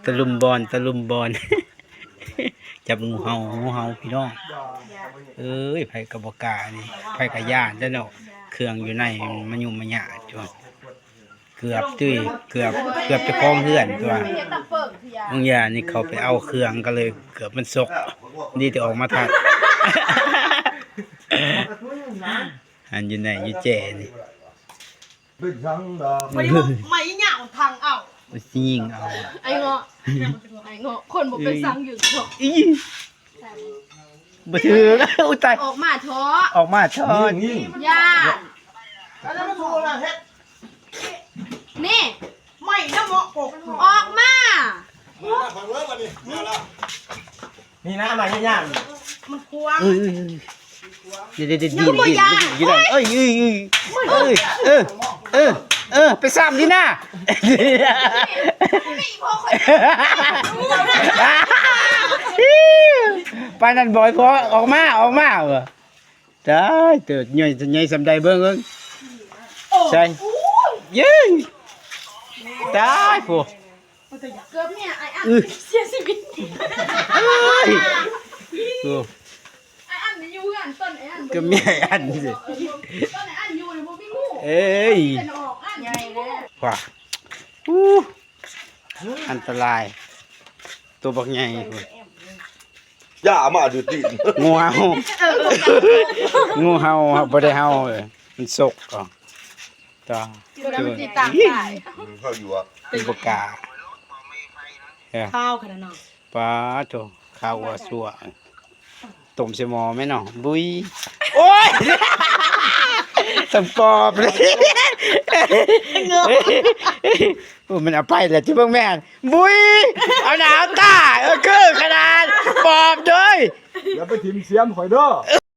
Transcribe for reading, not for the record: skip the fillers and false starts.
ตะลุมบอลจับงูเห่าพี่น้องเอ้ยไผกระบอกกานี่ไผกระย่านเด้อเนาะเครื่องอยู่ในมันยุ่งมันยากจ้ะเกือบจะคล้องเฮือนตัวบางอย่างนี่เขาไปเอาเครื่องก็เลยเกือบมันซกนี่จะออกมาทันอันอยู่ไหนอยู่แจนี่ ไม่เหงาทางเอามันสิยิงเอาไอ้เงาะคนบอกเป็นสังอยู่หรอก อีบ่ถืออุ้ยตาย ออกมาท้อ ออกมาช้อน ย่านี่ไม่นะเหมาะปกออกมา นี่นะมาย่าง มันควง เดี๋ยวอยู่ไหนไปซ้ำดิน่าปานั่นบ่อยพอออกมาเหรอได้เติดใหญ่สำใดเบิ่งใช่ยิงได้พวก เกือบเนี่ยไอ้อันเสียชีวิตไอ้อันนี่อยู่กันต้นไอ้อัน ก็มีอันสิ ต้นไอ้อันอยู่ในบ่มีงู เอ้ย เป็นออกอันใหญ่เลย ว้าอันตรายตัวบักใหญ่พุ่น อย่ามาดูดิ งูเห่าบ่ได้เห่าเลยมันสกอ่ะตา ตัวนั้นมันติดตามได้ เขาอยู่อ่ะ เป็นปากกา ข้าวขนาดนั้น ปลาโตข้าวว่าสัวต้มใส่หม้อแม่น้องบุยโอ้ยสำปอบเลยโอ้มันเอาไปแล้วที่เบิ่งแม่นบุยเอาหนาวตาคือขนาดปอบเลย อย่าไปถิ่มเสียมข่อยเด้อ